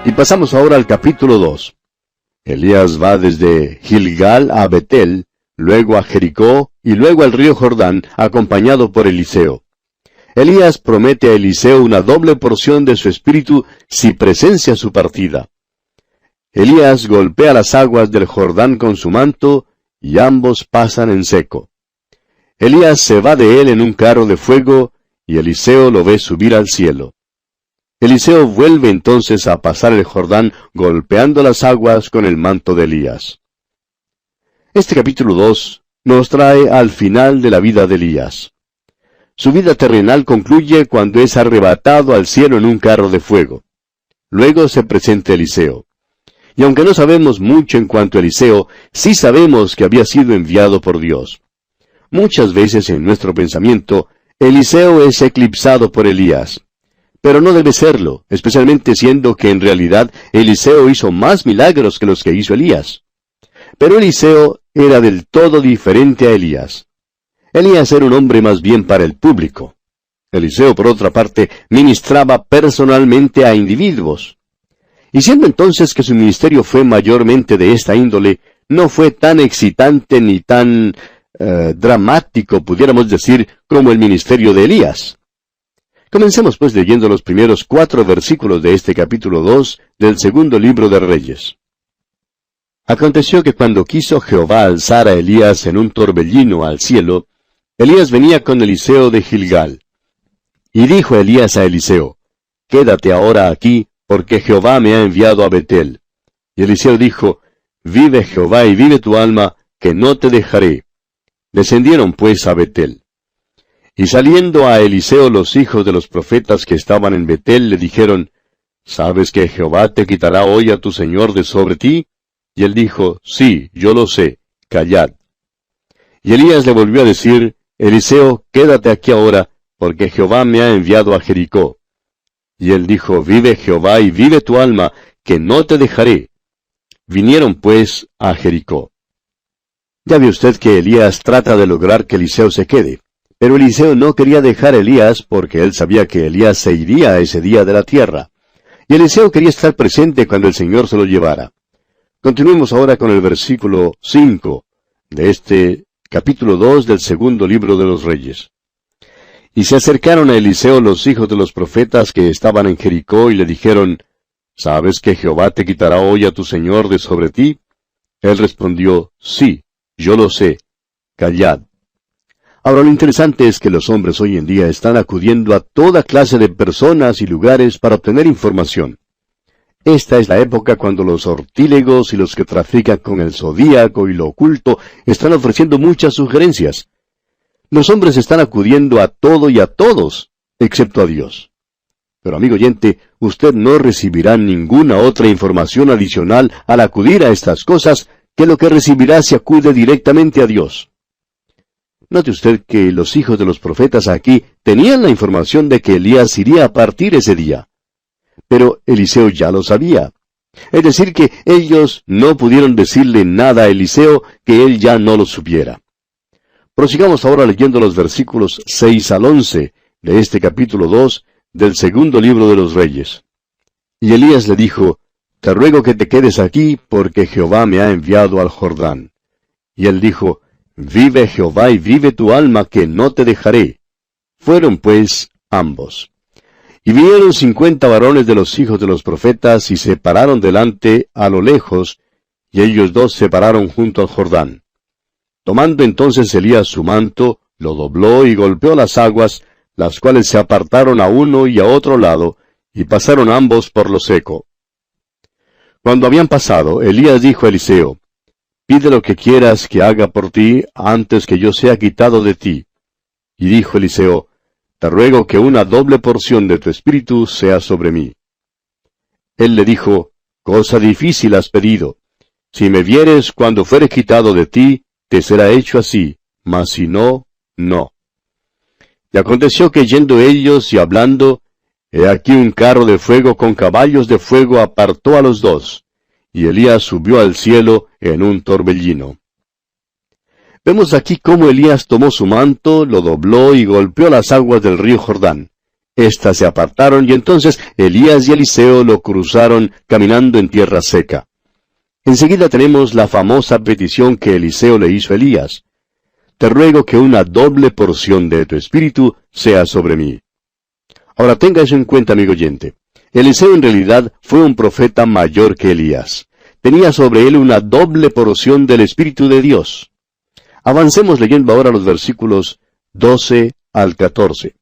Y pasamos ahora al capítulo 2. Elías va desde Gilgal a Betel, luego a Jericó y luego al río Jordán, acompañado por Eliseo. Elías promete a Eliseo una doble porción de su espíritu si presencia su partida. Elías golpea las aguas del Jordán con su manto, y ambos pasan en seco. Elías se va de él en un carro de fuego, y Eliseo lo ve subir al cielo. Eliseo vuelve entonces a pasar el Jordán golpeando las aguas con el manto de Elías. Este capítulo 2 nos trae al final de la vida de Elías. Su vida terrenal concluye cuando es arrebatado al cielo en un carro de fuego. Luego se presenta Eliseo. Y aunque no sabemos mucho en cuanto a Eliseo, sí sabemos que había sido enviado por Dios. Muchas veces en nuestro pensamiento, Eliseo es eclipsado por Elías. Pero no debe serlo, especialmente siendo que en realidad Eliseo hizo más milagros que los que hizo Elías. Pero Eliseo era del todo diferente a Elías. Elías era un hombre más bien para el público. Eliseo, por otra parte, ministraba personalmente a individuos. Y siendo entonces que su ministerio fue mayormente de esta índole, no fue tan excitante ni tan dramático, pudiéramos decir, como el ministerio de Elías. Comencemos pues leyendo los primeros 4 versículos de este capítulo 2 del segundo libro de Reyes. Aconteció que cuando quiso Jehová alzar a Elías en un torbellino al cielo, Elías venía con Eliseo de Gilgal. Y dijo Elías a Eliseo, quédate ahora aquí, porque Jehová me ha enviado a Betel. Y Eliseo dijo, vive Jehová y vive tu alma, que no te dejaré. Descendieron pues a Betel. Y saliendo a Eliseo los hijos de los profetas que estaban en Betel, le dijeron, ¿sabes que Jehová te quitará hoy a tu señor de sobre ti? Y él dijo, sí, yo lo sé, callad. Y Elías le volvió a decir, Eliseo, quédate aquí ahora, porque Jehová me ha enviado a Jericó. Y él dijo, vive Jehová y vive tu alma, que no te dejaré. Vinieron pues a Jericó. Ya ve usted que Elías trata de lograr que Eliseo se quede. Pero Eliseo no quería dejar a Elías porque él sabía que Elías se iría ese día de la tierra. Y Eliseo quería estar presente cuando el Señor se lo llevara. Continuemos ahora con el versículo 5 de este capítulo 2 del segundo libro de los Reyes. Y se acercaron a Eliseo los hijos de los profetas que estaban en Jericó y le dijeron, ¿sabes que Jehová te quitará hoy a tu señor de sobre ti? Él respondió, sí, yo lo sé, callad. Ahora lo interesante es que los hombres hoy en día están acudiendo a toda clase de personas y lugares para obtener información. Esta es la época cuando los sortílegos y los que trafican con el zodíaco y lo oculto están ofreciendo muchas sugerencias. Los hombres están acudiendo a todo y a todos, excepto a Dios. Pero amigo oyente, usted no recibirá ninguna otra información adicional al acudir a estas cosas que lo que recibirá si acude directamente a Dios. Note usted que los hijos de los profetas aquí tenían la información de que Elías iría a partir ese día. Pero Eliseo ya lo sabía. Es decir, que ellos no pudieron decirle nada a Eliseo que él ya no lo supiera. Prosigamos ahora leyendo los versículos 6 al 11 de este capítulo 2 del segundo libro de los Reyes. Y Elías le dijo, te ruego que te quedes aquí, porque Jehová me ha enviado al Jordán. Y él dijo, vive Jehová y vive tu alma, que no te dejaré. Fueron pues ambos. Y vinieron 50 varones de los hijos de los profetas, y se pararon delante a lo lejos, y ellos dos se pararon junto al Jordán. Tomando entonces Elías su manto, lo dobló y golpeó las aguas, las cuales se apartaron a uno y a otro lado, y pasaron ambos por lo seco. Cuando habían pasado, Elías dijo a Eliseo, pide lo que quieras que haga por ti antes que yo sea quitado de ti. Y dijo Eliseo, te ruego que una doble porción de tu espíritu sea sobre mí. Él le dijo, cosa difícil has pedido. Si me vieres cuando fuere quitado de ti, te será hecho así, mas si no, no. Y aconteció que yendo ellos y hablando, he aquí un carro de fuego con caballos de fuego apartó a los dos, y Elías subió al cielo en un torbellino. Vemos aquí cómo Elías tomó su manto, lo dobló y golpeó las aguas del río Jordán. Estas se apartaron, y entonces Elías y Eliseo lo cruzaron caminando en tierra seca. Enseguida tenemos la famosa petición que Eliseo le hizo a Elías. Te ruego que una doble porción de tu espíritu sea sobre mí. Ahora tenga eso en cuenta, amigo oyente. Eliseo en realidad fue un profeta mayor que Elías. Tenía sobre él una doble porción del Espíritu de Dios. Avancemos leyendo ahora los versículos 12 al 14.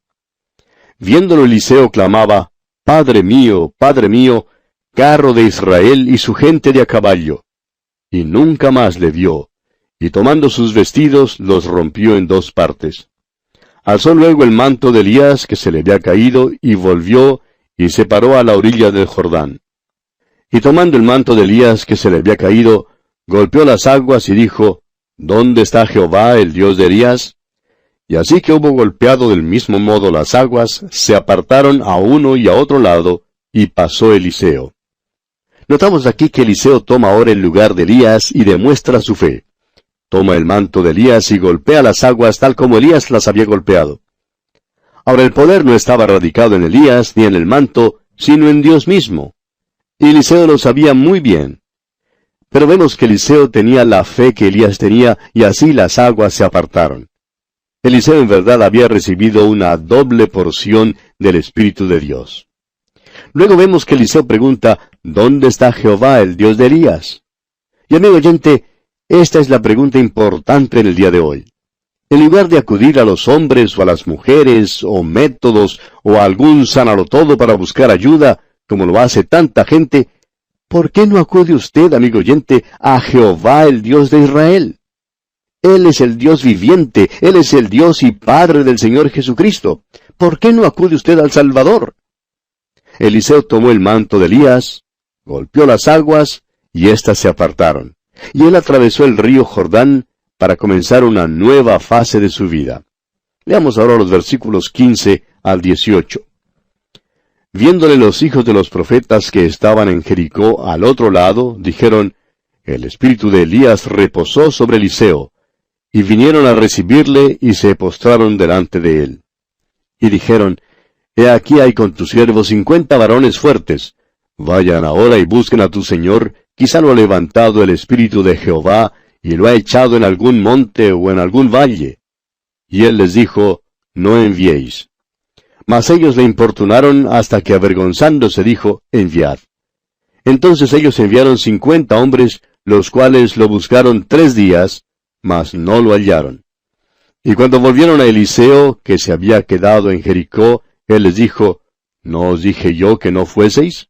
Viéndolo Eliseo clamaba, Padre mío, carro de Israel y su gente de a caballo. Y nunca más le vio, y tomando sus vestidos los rompió en dos partes. Alzó luego el manto de Elías que se le había caído, y volvió, y se paró a la orilla del Jordán. Y tomando el manto de Elías que se le había caído, golpeó las aguas y dijo, ¿Dónde está Jehová, el Dios de Elías? Y así que hubo golpeado del mismo modo las aguas, se apartaron a uno y a otro lado, y pasó Eliseo. Notamos aquí que Eliseo toma ahora el lugar de Elías y demuestra su fe. Toma el manto de Elías y golpea las aguas tal como Elías las había golpeado. Ahora el poder no estaba radicado en Elías ni en el manto, sino en Dios mismo. Y Eliseo lo sabía muy bien. Pero vemos que Eliseo tenía la fe que Elías tenía, y así las aguas se apartaron. Eliseo en verdad había recibido una doble porción del Espíritu de Dios. Luego vemos que Eliseo pregunta, ¿dónde está Jehová, el Dios de Elías? Y amigo oyente, esta es la pregunta importante en el día de hoy. En lugar de acudir a los hombres o a las mujeres, o métodos, o a algún sanalotodo para buscar ayuda, como lo hace tanta gente, ¿por qué no acude usted, amigo oyente, a Jehová, el Dios de Israel? Él es el Dios viviente, Él es el Dios y Padre del Señor Jesucristo. ¿Por qué no acude usted al Salvador? Eliseo tomó el manto de Elías, golpeó las aguas, y éstas se apartaron. Y él atravesó el río Jordán para comenzar una nueva fase de su vida. Leamos ahora los versículos 15 al 18. Viéndole los hijos de los profetas que estaban en Jericó al otro lado, dijeron, el espíritu de Elías reposó sobre Eliseo, y vinieron a recibirle y se postraron delante de él. Y dijeron, He aquí hay con tus siervos 50 varones fuertes. Vayan ahora y busquen a tu señor, quizá lo ha levantado el espíritu de Jehová, y lo ha echado en algún monte o en algún valle. Y él les dijo, No enviéis. Mas ellos le importunaron hasta que avergonzándose dijo, Enviad. Entonces ellos enviaron 50 hombres, los cuales lo buscaron 3 días, mas no lo hallaron. Y cuando volvieron a Eliseo, que se había quedado en Jericó, él les dijo, ¿No os dije yo que no fueseis?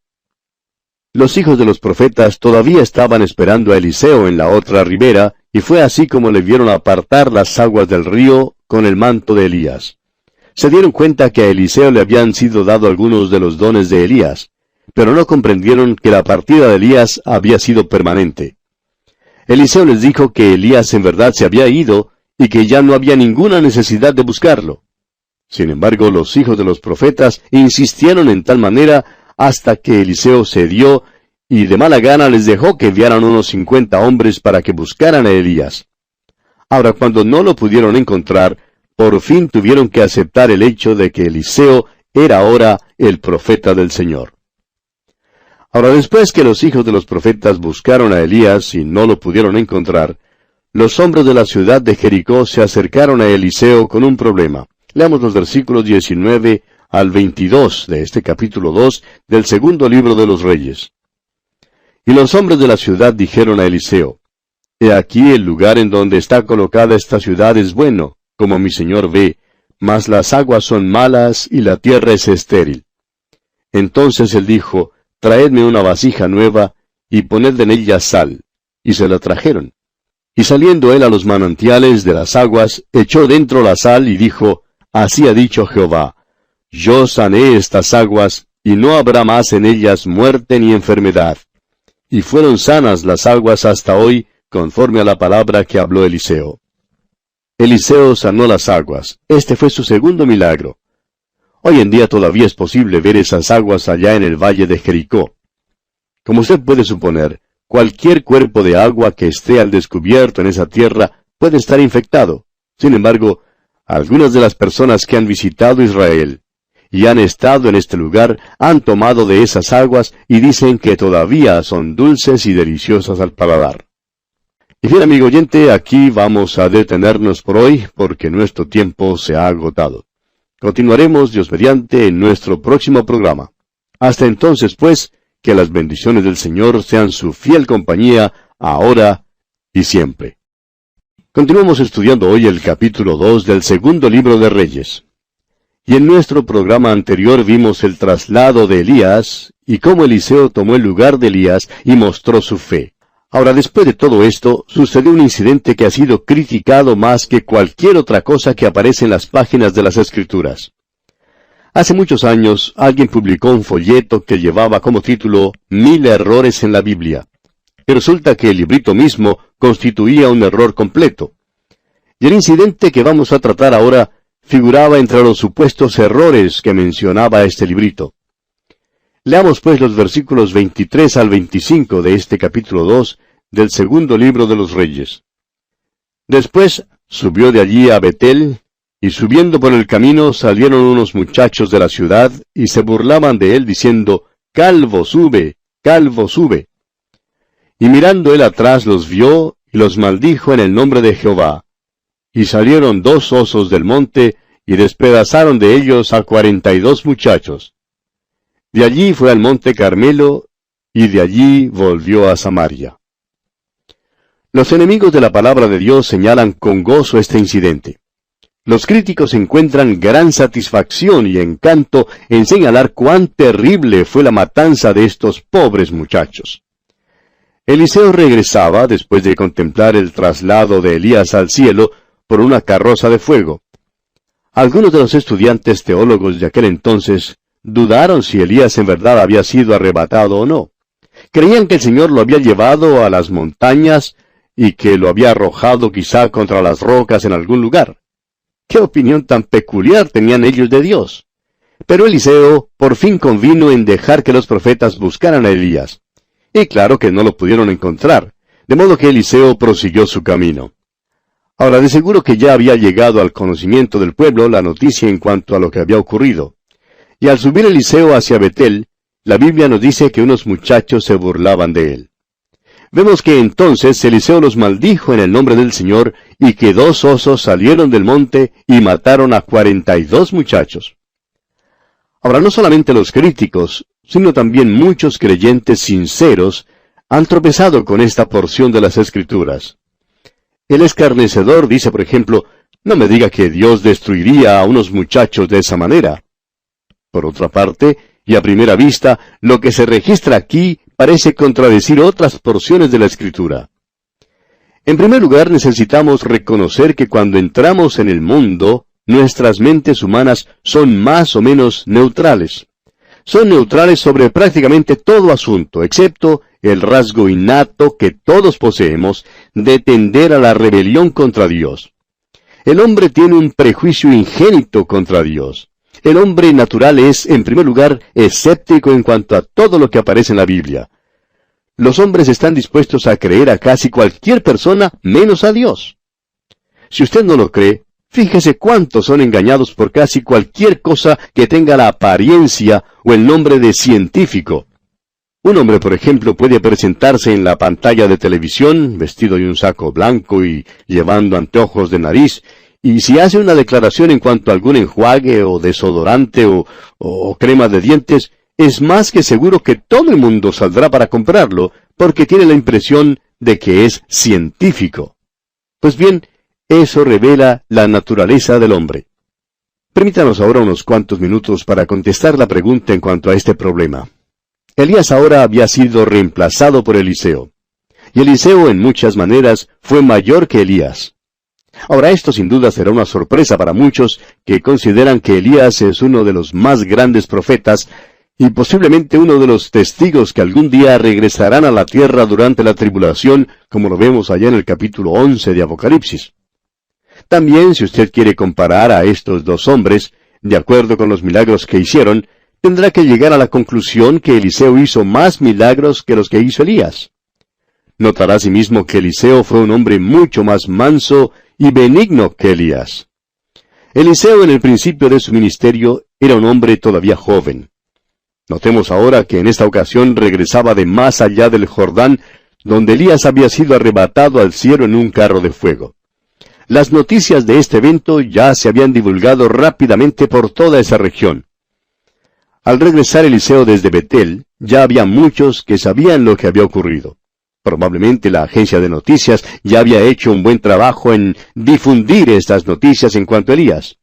Los hijos de los profetas todavía estaban esperando a Eliseo en la otra ribera, y fue así como le vieron apartar las aguas del río con el manto de Elías. Se dieron cuenta que a Eliseo le habían sido dado algunos de los dones de Elías, pero no comprendieron que la partida de Elías había sido permanente. Eliseo les dijo que Elías en verdad se había ido, y que ya no había ninguna necesidad de buscarlo. Sin embargo, los hijos de los profetas insistieron en tal manera hasta que Eliseo cedió, y de mala gana les dejó que enviaran unos 50 hombres para que buscaran a Elías. Ahora, cuando no lo pudieron encontrar, por fin tuvieron que aceptar el hecho de que Eliseo era ahora el profeta del Señor. Ahora, después que los hijos de los profetas buscaron a Elías y no lo pudieron encontrar, los hombres de la ciudad de Jericó se acercaron a Eliseo con un problema. Leamos los versículos 19 al 22 de este capítulo 2 del segundo libro de los Reyes. Y los hombres de la ciudad dijeron a Eliseo, He aquí el lugar en donde está colocada esta ciudad es bueno, como mi señor ve, mas las aguas son malas y la tierra es estéril. Entonces él dijo, Traedme una vasija nueva, y poned en ella sal. Y se la trajeron. Y saliendo él a los manantiales de las aguas, echó dentro la sal y dijo, Así ha dicho Jehová, Yo sané estas aguas, y no habrá más en ellas muerte ni enfermedad. Y fueron sanas las aguas hasta hoy, conforme a la palabra que habló Eliseo. Eliseo sanó las aguas. Este fue su segundo milagro. Hoy en día todavía es posible ver esas aguas allá en el valle de Jericó. Como usted puede suponer, cualquier cuerpo de agua que esté al descubierto en esa tierra puede estar infectado. Sin embargo, algunas de las personas que han visitado Israel y han estado en este lugar, han tomado de esas aguas y dicen que todavía son dulces y deliciosas al paladar. Y bien, amigo oyente, aquí vamos a detenernos por hoy porque nuestro tiempo se ha agotado. Continuaremos, Dios mediante, en nuestro próximo programa. Hasta entonces, pues, que las bendiciones del Señor sean su fiel compañía, ahora y siempre. Continuamos estudiando hoy el capítulo 2 del segundo libro de Reyes. Y en nuestro programa anterior vimos el traslado de Elías, y cómo Eliseo tomó el lugar de Elías y mostró su fe. Ahora, después de todo esto, sucedió un incidente que ha sido criticado más que cualquier otra cosa que aparece en las páginas de las Escrituras. Hace muchos años, alguien publicó un folleto que llevaba como título 1000 errores en la Biblia. Y resulta que el librito mismo constituía un error completo. Y el incidente que vamos a tratar ahora figuraba entre los supuestos errores que mencionaba este librito. Leamos pues los versículos 23 al 25 de este capítulo 2 del segundo libro de los Reyes. Después subió de allí a Betel, y subiendo por el camino salieron unos muchachos de la ciudad, y se burlaban de él, diciendo, «Calvo, sube, calvo, sube». Y mirando él atrás los vio, y los maldijo en el nombre de Jehová. Y salieron 2 osos del monte, y despedazaron de ellos a 42 muchachos. De allí fue al monte Carmelo, y de allí volvió a Samaria. Los enemigos de la palabra de Dios señalan con gozo este incidente. Los críticos encuentran gran satisfacción y encanto en señalar cuán terrible fue la matanza de estos pobres muchachos. Eliseo regresaba, después de contemplar el traslado de Elías al cielo, por una carroza de fuego. Algunos de los estudiantes teólogos de aquel entonces dudaron si Elías en verdad había sido arrebatado o no. Creían que el Señor lo había llevado a las montañas y que lo había arrojado quizá contra las rocas en algún lugar. ¿Qué opinión tan peculiar tenían ellos de Dios? Pero Eliseo por fin convino en dejar que los profetas buscaran a Elías. Y claro que no lo pudieron encontrar, de modo que Eliseo prosiguió su camino. Ahora, de seguro que ya había llegado al conocimiento del pueblo la noticia en cuanto a lo que había ocurrido. Y al subir Eliseo hacia Betel, la Biblia nos dice que unos muchachos se burlaban de él. Vemos que entonces Eliseo los maldijo en el nombre del Señor, y que 2 osos salieron del monte y mataron a 42 muchachos. Ahora, no solamente los críticos, sino también muchos creyentes sinceros han tropezado con esta porción de las Escrituras. El escarnecedor dice, por ejemplo, no me diga que Dios destruiría a unos muchachos de esa manera. Por otra parte, y a primera vista, lo que se registra aquí parece contradecir otras porciones de la Escritura. En primer lugar, necesitamos reconocer que cuando entramos en el mundo, nuestras mentes humanas son más o menos neutrales. Son neutrales sobre prácticamente todo asunto, excepto el rasgo innato que todos poseemos de tender a la rebelión contra Dios. El hombre tiene un prejuicio ingénito contra Dios. El hombre natural es, en primer lugar, escéptico en cuanto a todo lo que aparece en la Biblia. Los hombres están dispuestos a creer a casi cualquier persona menos a Dios. Si usted no lo cree, fíjese cuántos son engañados por casi cualquier cosa que tenga la apariencia o el nombre de científico. Un hombre, por ejemplo, puede presentarse en la pantalla de televisión, vestido de un saco blanco y llevando anteojos de nariz, y si hace una declaración en cuanto a algún enjuague o desodorante o crema de dientes, es más que seguro que todo el mundo saldrá para comprarlo, porque tiene la impresión de que es científico. Pues bien, eso revela la naturaleza del hombre. Permítanos ahora unos cuantos minutos para contestar la pregunta en cuanto a este problema. Elías ahora había sido reemplazado por Eliseo. Y Eliseo en muchas maneras fue mayor que Elías. Ahora esto sin duda será una sorpresa para muchos que consideran que Elías es uno de los más grandes profetas y posiblemente uno de los testigos que algún día regresarán a la tierra durante la tribulación, como lo vemos allá en el capítulo 11 de Apocalipsis. También, si usted quiere comparar a estos dos hombres, de acuerdo con los milagros que hicieron, tendrá que llegar a la conclusión que Eliseo hizo más milagros que los que hizo Elías. Notará asimismo que Eliseo fue un hombre mucho más manso y benigno que Elías. Eliseo en el principio de su ministerio era un hombre todavía joven. Notemos ahora que en esta ocasión regresaba de más allá del Jordán, donde Elías había sido arrebatado al cielo en un carro de fuego. Las noticias de este evento ya se habían divulgado rápidamente por toda esa región. Al regresar Eliseo desde Betel, ya había muchos que sabían lo que había ocurrido. Probablemente la agencia de noticias ya había hecho un buen trabajo en difundir estas noticias en cuanto a Elías.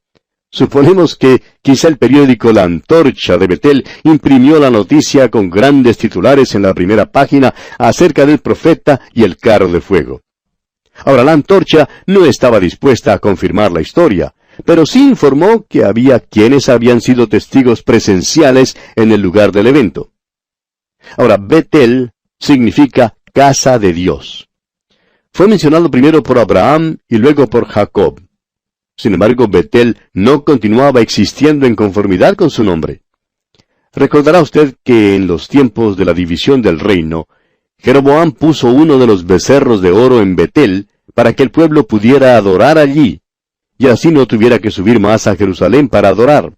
Suponemos que quizá el periódico La Antorcha de Betel imprimió la noticia con grandes titulares en la primera página acerca del profeta y el carro de fuego. Ahora, La Antorcha no estaba dispuesta a confirmar la historia, pero sí informó que había quienes habían sido testigos presenciales en el lugar del evento. Ahora, Betel significa casa de Dios. Fue mencionado primero por Abraham y luego por Jacob. Sin embargo, Betel no continuaba existiendo en conformidad con su nombre. Recordará usted que en los tiempos de la división del reino, Jeroboam puso uno de los becerros de oro en Betel para que el pueblo pudiera adorar allí, y así no tuviera que subir más a Jerusalén para adorar.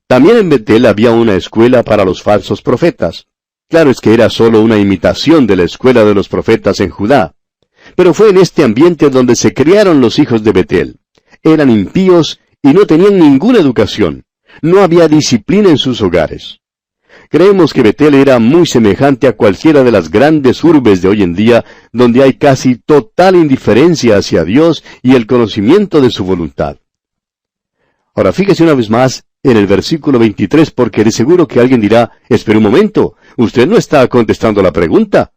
También en Betel había una escuela para los falsos profetas. Claro es que era solo una imitación de la escuela de los profetas en Judá. Pero fue en este ambiente donde se criaron los hijos de Betel. Eran impíos y no tenían ninguna educación. No había disciplina en sus hogares. Creemos que Betel era muy semejante a cualquiera de las grandes urbes de hoy en día, donde hay casi total indiferencia hacia Dios y el conocimiento de su voluntad. Ahora fíjese una vez más en el versículo 23, porque de seguro que alguien dirá, espera un momento, usted no está contestando la pregunta.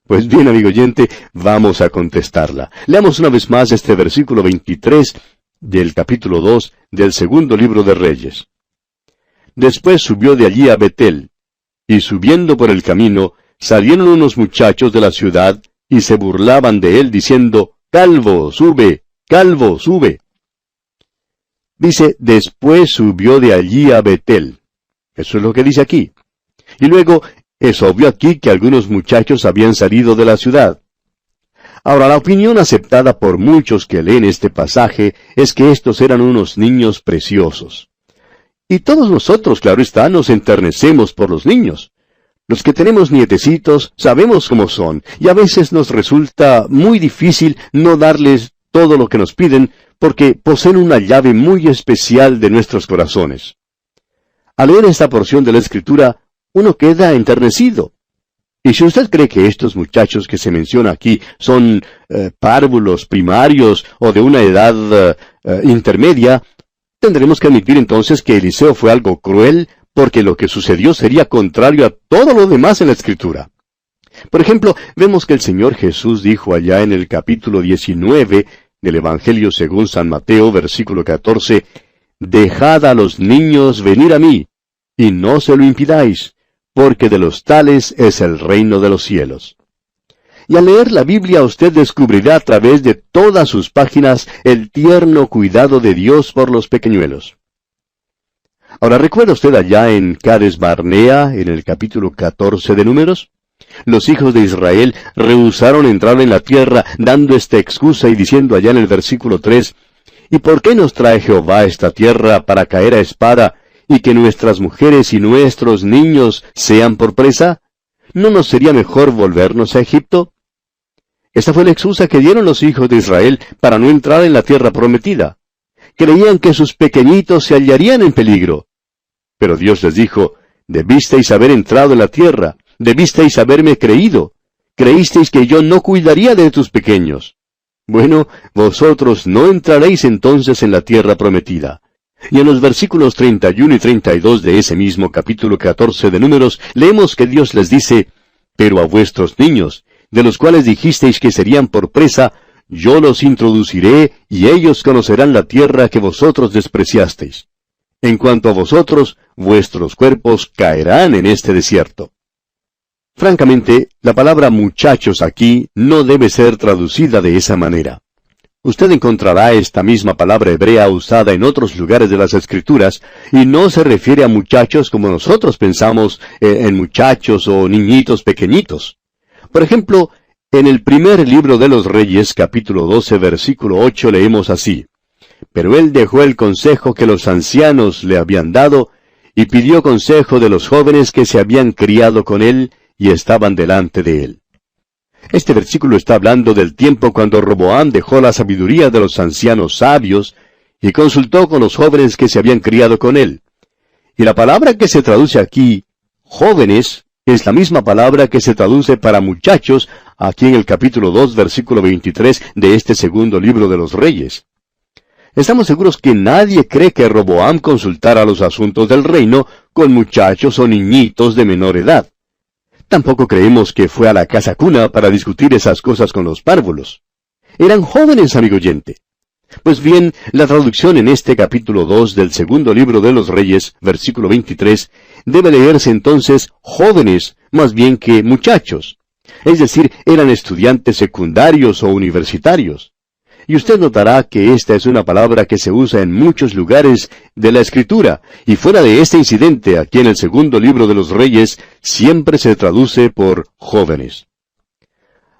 Pues bien, amigo oyente, vamos a contestarla. Leamos una vez más este versículo 23 del capítulo 2 del segundo libro de Reyes. Después subió de allí a Betel, y subiendo por el camino, salieron unos muchachos de la ciudad, y se burlaban de él, diciendo, Calvo, sube, calvo, sube. Dice, después subió de allí a Betel. Eso es lo que dice aquí. Y luego, es obvio aquí que algunos muchachos habían salido de la ciudad. Ahora, la opinión aceptada por muchos que leen este pasaje es que estos eran unos niños preciosos. Y todos nosotros, claro está, nos enternecemos por los niños. Los que tenemos nietecitos sabemos cómo son, y a veces nos resulta muy difícil no darles todo lo que nos piden, porque poseen una llave muy especial de nuestros corazones. Al leer esta porción de la Escritura, uno queda enternecido. Y si usted cree que estos muchachos que se menciona aquí son párvulos, primarios o de una edad intermedia, tendremos que admitir entonces que Eliseo fue algo cruel, porque lo que sucedió sería contrario a todo lo demás en la Escritura. Por ejemplo, vemos que el Señor Jesús dijo allá en el capítulo 19 del Evangelio según San Mateo, versículo 14, «Dejad a los niños venir a mí, y no se lo impidáis, porque de los tales es el reino de los cielos». Y al leer la Biblia usted descubrirá a través de todas sus páginas el tierno cuidado de Dios por los pequeñuelos. Ahora, ¿recuerda usted allá en Cades Barnea, en el capítulo 14 de Números? Los hijos de Israel rehusaron entrar en la tierra, dando esta excusa y diciendo allá en el versículo 3, «¿Y por qué nos trae Jehová a esta tierra para caer a espada, y que nuestras mujeres y nuestros niños sean por presa? ¿No nos sería mejor volvernos a Egipto?» Esta fue la excusa que dieron los hijos de Israel para no entrar en la tierra prometida. Creían que sus pequeñitos se hallarían en peligro. Pero Dios les dijo, «Debisteis haber entrado en la tierra, debisteis haberme creído. Creísteis que yo no cuidaría de tus pequeños. Bueno, vosotros no entraréis entonces en la tierra prometida». Y en los versículos 31 y 32 de ese mismo capítulo 14 de Números, leemos que Dios les dice, «Pero a vuestros niños, de los cuales dijisteis que serían por presa, yo los introduciré, y ellos conocerán la tierra que vosotros despreciasteis. En cuanto a vosotros, vuestros cuerpos caerán en este desierto». Francamente, la palabra muchachos aquí no debe ser traducida de esa manera. Usted encontrará esta misma palabra hebrea usada en otros lugares de las Escrituras, y no se refiere a muchachos como nosotros pensamos en muchachos o niñitos pequeñitos. Por ejemplo, en el primer libro de los Reyes, capítulo 12, versículo 8, leemos así, Pero él dejó el consejo que los ancianos le habían dado, y pidió consejo de los jóvenes que se habían criado con él y estaban delante de él. Este versículo está hablando del tiempo cuando Roboam dejó la sabiduría de los ancianos sabios y consultó con los jóvenes que se habían criado con él. Y la palabra que se traduce aquí, jóvenes, es la misma palabra que se traduce para muchachos aquí en el capítulo 2, versículo 23 de este segundo libro de los Reyes. Estamos seguros que nadie cree que Roboam consultara los asuntos del reino con muchachos o niñitos de menor edad. Tampoco creemos que fue a la casa cuna para discutir esas cosas con los párvulos. Eran jóvenes, amigo oyente. Pues bien, la traducción en este capítulo 2 del segundo libro de los Reyes, versículo 23, debe leerse entonces jóvenes, más bien que muchachos. Es decir, eran estudiantes secundarios o universitarios. Y usted notará que esta es una palabra que se usa en muchos lugares de la Escritura, y fuera de este incidente, aquí en el segundo libro de los Reyes, siempre se traduce por jóvenes.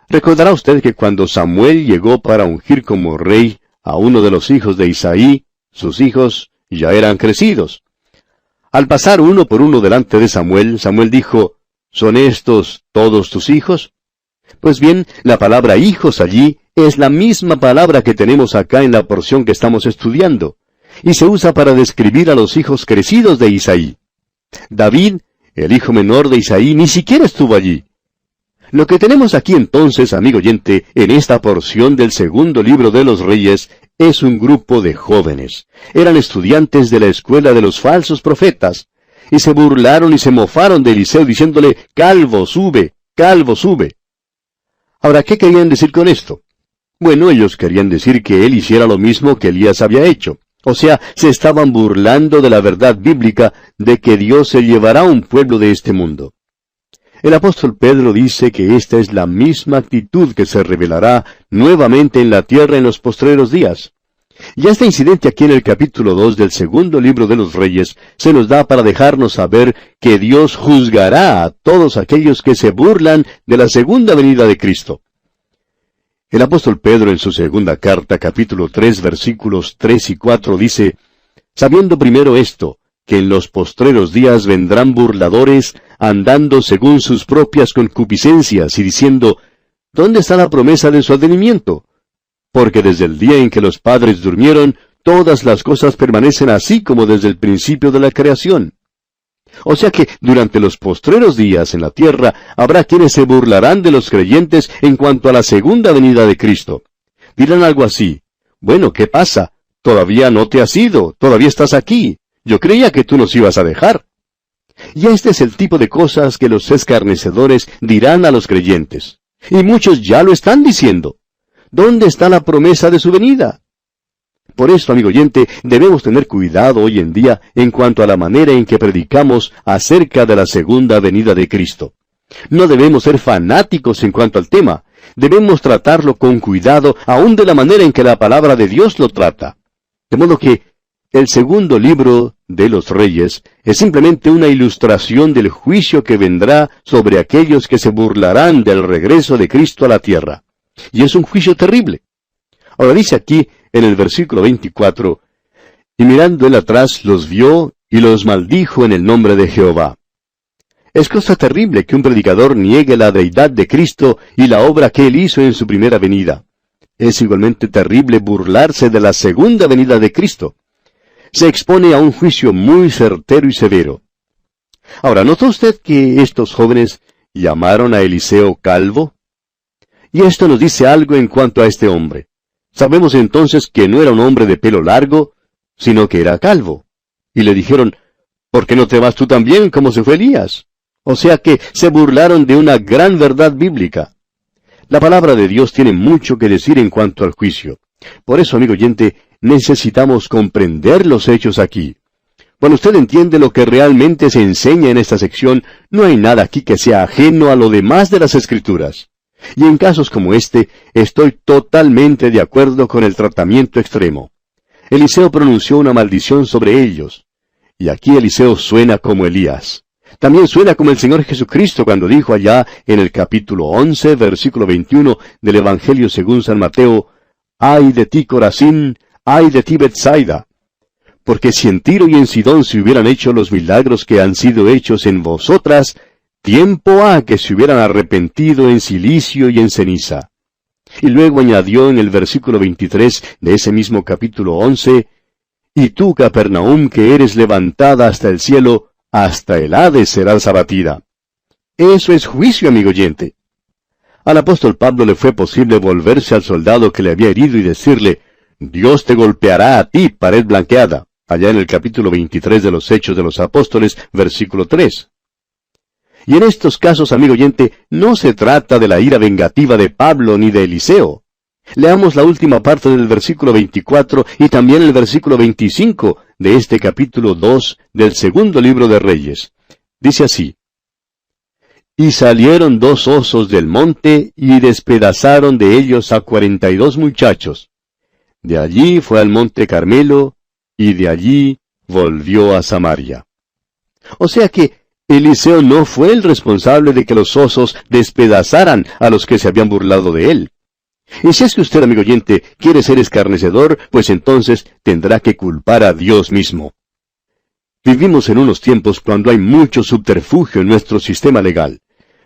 Recordará usted que cuando Samuel llegó para ungir como rey a uno de los hijos de Isaí, sus hijos ya eran crecidos. Al pasar uno por uno delante de Samuel, Samuel dijo, ¿son estos todos tus hijos? Pues bien, la palabra hijos allí es la misma palabra que tenemos acá en la porción que estamos estudiando, y se usa para describir a los hijos crecidos de Isaí. David, el hijo menor de Isaí, ni siquiera estuvo allí. Lo que tenemos aquí entonces, amigo oyente, en esta porción del segundo libro de los Reyes, es un grupo de jóvenes. Eran estudiantes de la escuela de los falsos profetas, y se burlaron y se mofaron de Eliseo diciéndole, calvo, sube, calvo, sube. Ahora, ¿qué querían decir con esto? Bueno, ellos querían decir que él hiciera lo mismo que Elías había hecho. O sea, se estaban burlando de la verdad bíblica de que Dios se llevará a un pueblo de este mundo. El apóstol Pedro dice que esta es la misma actitud que se revelará nuevamente en la tierra en los postreros días. Y este incidente aquí en el capítulo 2 del segundo libro de los Reyes se nos da para dejarnos saber que Dios juzgará a todos aquellos que se burlan de la segunda venida de Cristo. El apóstol Pedro en su segunda carta, capítulo 3, versículos 3 y 4 dice, sabiendo primero esto, que en los postreros días vendrán burladores, andando según sus propias concupiscencias, y diciendo, ¿dónde está la promesa de su advenimiento? Porque desde el día en que los padres durmieron, todas las cosas permanecen así como desde el principio de la creación. O sea que durante los postreros días en la tierra habrá quienes se burlarán de los creyentes en cuanto a la segunda venida de Cristo. Dirán algo así, bueno, ¿qué pasa? Todavía no te has ido, todavía estás aquí. Yo creía que tú nos ibas a dejar. Y este es el tipo de cosas que los escarnecedores dirán a los creyentes. Y muchos ya lo están diciendo. ¿Dónde está la promesa de su venida? Por esto, amigo oyente, debemos tener cuidado hoy en día en cuanto a la manera en que predicamos acerca de la segunda venida de Cristo. No debemos ser fanáticos en cuanto al tema. Debemos tratarlo con cuidado, aun de la manera en que la palabra de Dios lo trata. De modo que el segundo libro de los Reyes es simplemente una ilustración del juicio que vendrá sobre aquellos que se burlarán del regreso de Cristo a la tierra. Y es un juicio terrible. Ahora dice aquí, en el versículo 24, y mirando él atrás los vio y los maldijo en el nombre de Jehová. Es cosa terrible que un predicador niegue la deidad de Cristo y la obra que él hizo en su primera venida. Es igualmente terrible burlarse de la segunda venida de Cristo. Se expone a un juicio muy certero y severo. Ahora, ¿notó usted que estos jóvenes llamaron a Eliseo calvo? Y esto nos dice algo en cuanto a este hombre. Sabemos entonces que no era un hombre de pelo largo, sino que era calvo. Y le dijeron, ¿por qué no te vas tú también como se fue Elías? O sea que se burlaron de una gran verdad bíblica. La palabra de Dios tiene mucho que decir en cuanto al juicio. Por eso, amigo oyente, necesitamos comprender los hechos aquí. Cuando usted entiende lo que realmente se enseña en esta sección, no hay nada aquí que sea ajeno a lo demás de las Escrituras. Y en casos como este, estoy totalmente de acuerdo con el tratamiento extremo. Eliseo pronunció una maldición sobre ellos. Y aquí Eliseo suena como Elías. También suena como el Señor Jesucristo cuando dijo allá en el capítulo 11, versículo 21 del Evangelio según San Mateo, «Ay de ti, Corazín, ¡Ay de ti, Betsaida! Porque si en Tiro y en Sidón se hubieran hecho los milagros que han sido hechos en vosotras, tiempo ha que se hubieran arrepentido en cilicio y en ceniza. Y luego añadió en el versículo 23 de ese mismo capítulo 11, y tú, Capernaum, que eres levantada hasta el cielo, hasta el Hades serás abatida. Eso es juicio, amigo oyente. Al apóstol Pablo le fue posible volverse al soldado que le había herido y decirle, Dios te golpeará a ti, pared blanqueada, allá en el capítulo 23 de los Hechos de los Apóstoles, versículo 3. Y en estos casos, amigo oyente, no se trata de la ira vengativa de Pablo ni de Eliseo. Leamos la última parte del versículo 24 y también el versículo 25 de este capítulo 2 del segundo libro de Reyes. Dice así, Y salieron 2 osos del monte y despedazaron de ellos a 42 muchachos. De allí fue al monte Carmelo, y de allí volvió a Samaria. O sea que Eliseo no fue el responsable de que los osos despedazaran a los que se habían burlado de él. Y si es que usted, amigo oyente, quiere ser escarnecedor, pues entonces tendrá que culpar a Dios mismo. Vivimos en unos tiempos cuando hay mucho subterfugio en nuestro sistema legal.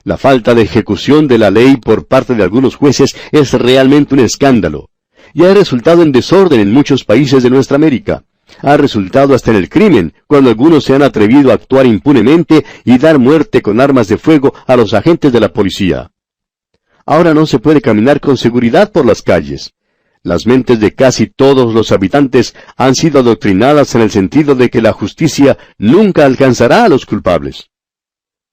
La falta de ejecución de la ley por parte de algunos jueces es realmente un escándalo. Y ha resultado en desorden en muchos países de nuestra América. Ha resultado hasta en el crimen, cuando algunos se han atrevido a actuar impunemente y dar muerte con armas de fuego a los agentes de la policía. Ahora no se puede caminar con seguridad por las calles. Las mentes de casi todos los habitantes han sido adoctrinadas en el sentido de que la justicia nunca alcanzará a los culpables.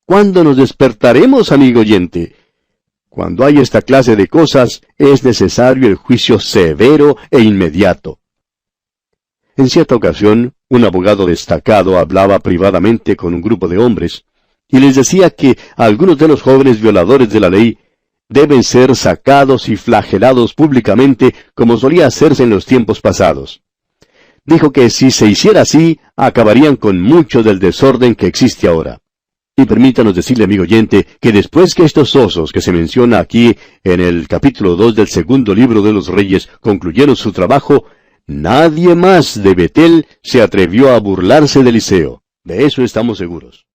¿Cuándo nos despertaremos, amigo oyente? Cuando hay esta clase de cosas, es necesario el juicio severo e inmediato. En cierta ocasión, un abogado destacado hablaba privadamente con un grupo de hombres, y les decía que algunos de los jóvenes violadores de la ley deben ser sacados y flagelados públicamente como solía hacerse en los tiempos pasados. Dijo que si se hiciera así, acabarían con mucho del desorden que existe ahora. Y permítanos decirle, amigo oyente, que después que estos osos que se menciona aquí en el capítulo 2 del segundo libro de los Reyes concluyeron su trabajo, nadie más de Betel se atrevió a burlarse de Eliseo. De eso estamos seguros.